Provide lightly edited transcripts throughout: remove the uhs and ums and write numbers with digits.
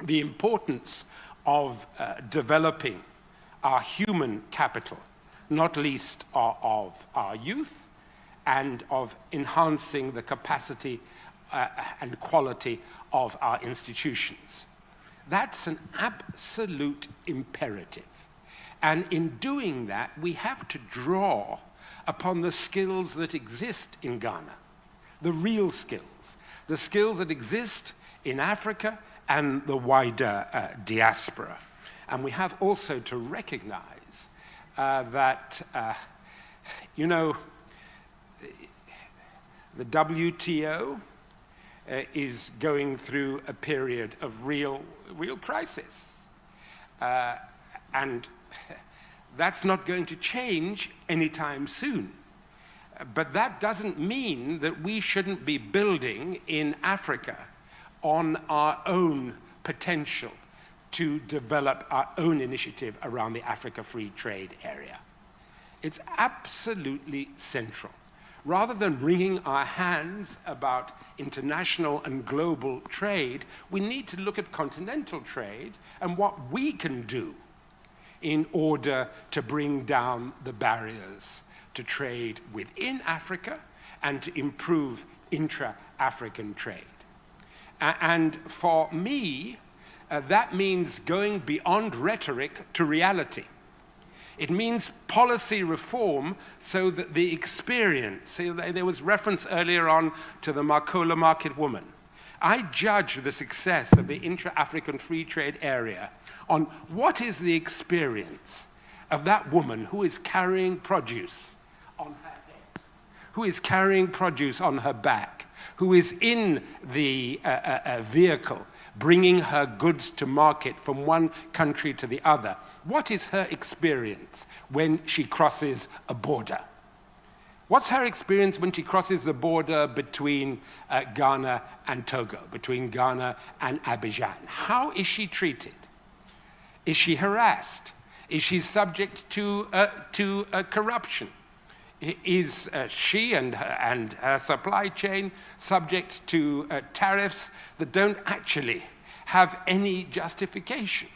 the importance of developing our human capital, not least of our youth, and of enhancing the capacity and quality of our institutions. That's an absolute imperative. And in doing that, we have to draw upon the skills that exist in Ghana, the real skills, the skills that exist in Africa and the wider diaspora. And we have also to recognize that, you know, the WTO is going through a period of real crisis. And that's not going to change anytime soon. But that doesn't mean that we shouldn't be building in Africa on our own potential to develop our own initiative around the Africa Free Trade Area. It's absolutely central. Rather than wringing our hands about international and global trade, we need to look at continental trade and what we can do in order to bring down the barriers to trade within Africa and to improve intra-African trade. And for me, that means going beyond rhetoric to reality. It means policy reform so that the experience, there was reference earlier on to the Marcola market woman. I judge the success of the intra-African free trade area on what is the experience of that woman who is carrying produce on her head, who is carrying produce on her back, who is in the vehicle bringing her goods to market from one country to the other. What is her experience when she crosses a border? What's her experience when she crosses the border between Ghana and Togo, between Ghana and Abidjan? How is she treated? Is she harassed? Is she subject to corruption? Is she and her supply chain subject to tariffs that don't actually have any justification?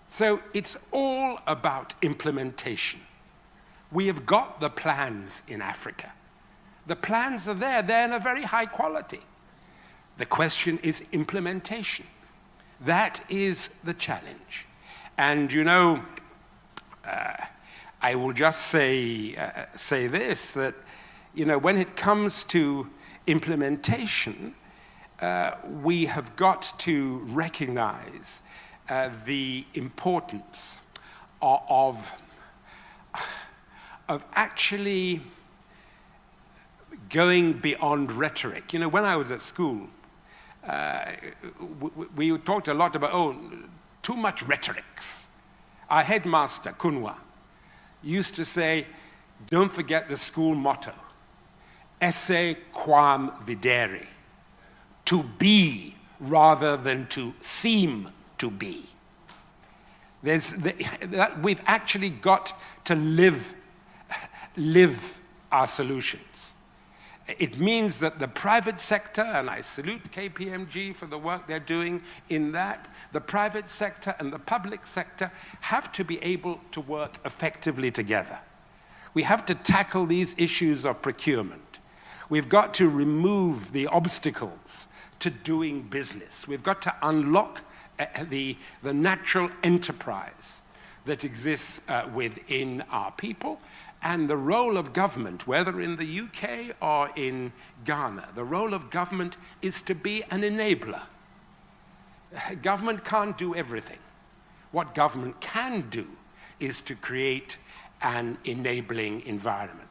So it's all about implementation. We have got the plans in Africa. The plans are there. They're in a very high quality. The question is implementation. That is the challenge. And you know, I will just say this, that you know, when it comes to implementation, we have got to recognize the importance of actually going beyond rhetoric. You know, when I was at school, we talked a lot about, too much rhetorics. Our headmaster, Kunwa, used to say, don't forget the school motto, esse quam videre, to be rather than to seem to be. We've actually got to live our solutions. It means that the private sector, and I salute KPMG for the work they're doing in that, the private sector and the public sector have to be able to work effectively together. We have to tackle these issues of procurement. We've got to remove the obstacles to doing business. We've got to unlock the natural enterprise that exists within our people. And the role of government, whether in the UK or in Ghana, the role of government is to be an enabler. Government can't do everything. What government can do is to create an enabling environment.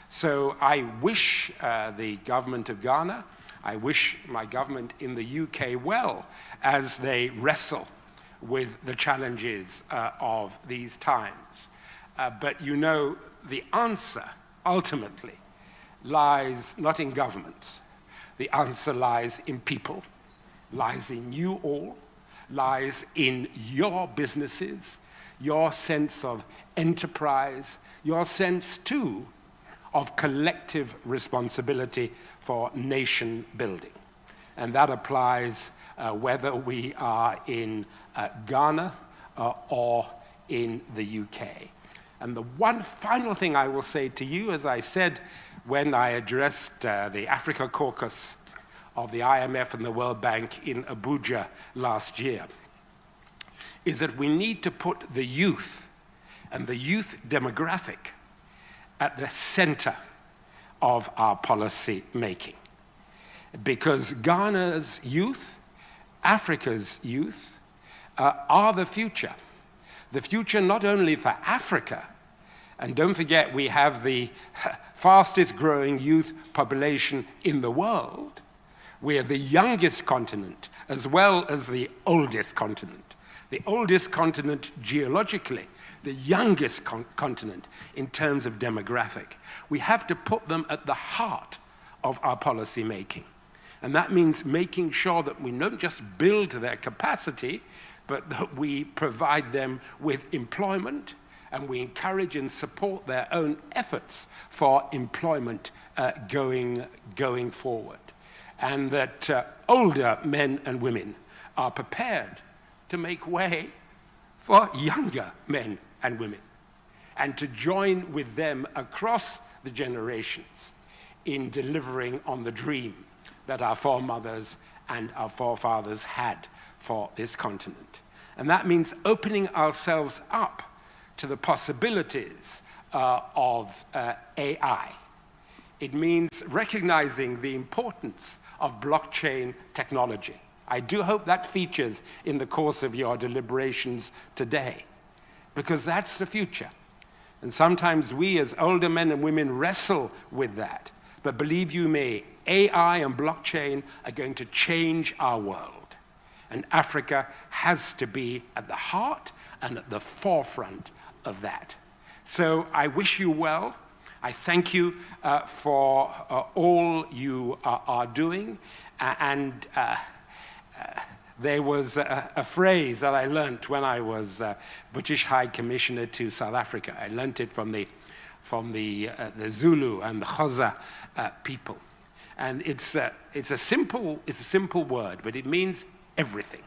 So I wish the government of Ghana, I wish my government in the UK well as they wrestle with the challenges of these times. But you know, the answer ultimately lies not in governments. The answer lies in people, lies in you all, lies in your businesses, your sense of enterprise, your sense too of collective responsibility for nation building. And that applies whether we are in Ghana or in the UK. And the one final thing I will say to you, as I said when I addressed the Africa Caucus of the IMF and the World Bank in Abuja last year, is that we need to put the youth and the youth demographic at the center of our policy making. Because Ghana's youth, Africa's youth, are the future. The future not only for Africa, and don't forget we have the fastest growing youth population in the world. We're the youngest continent as well as the oldest continent. The oldest continent geologically, the youngest continent in terms of demographic. We have to put them at the heart of our policy making. And that means making sure that we don't just build their capacity, but that we provide them with employment, and we encourage and support their own efforts for employment going forward. And that older men and women are prepared to make way for younger men and women, and to join with them across the generations in delivering on the dream that our foremothers and our forefathers had for this continent. And that means opening ourselves up to the possibilities of AI. It means recognizing the importance of blockchain technology. I do hope that features in the course of your deliberations today, because that's the future. And sometimes we as older men and women wrestle with that. But believe you me, AI and blockchain are going to change our world. And Africa has to be at the heart and at the forefront of that. So I wish you well. I thank you for all you are doing. And there was a phrase that I learnt when I was British High Commissioner to South Africa. I learnt it from the Zulu and the Xhosa people. And it's a simple word, but it means everything.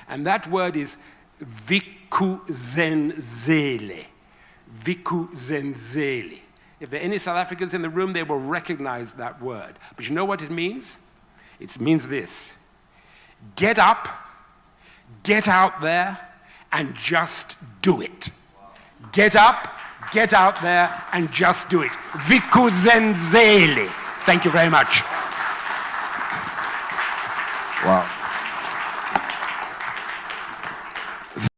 And that word is vikuzenzele. Vikuzenzele. If there are any South Africans in the room, they will recognize that word. But you know what it means? It means this: get up, get out there, and just do it. Get up, get out there, and just do it. Vikuzenzele. Thank you very much.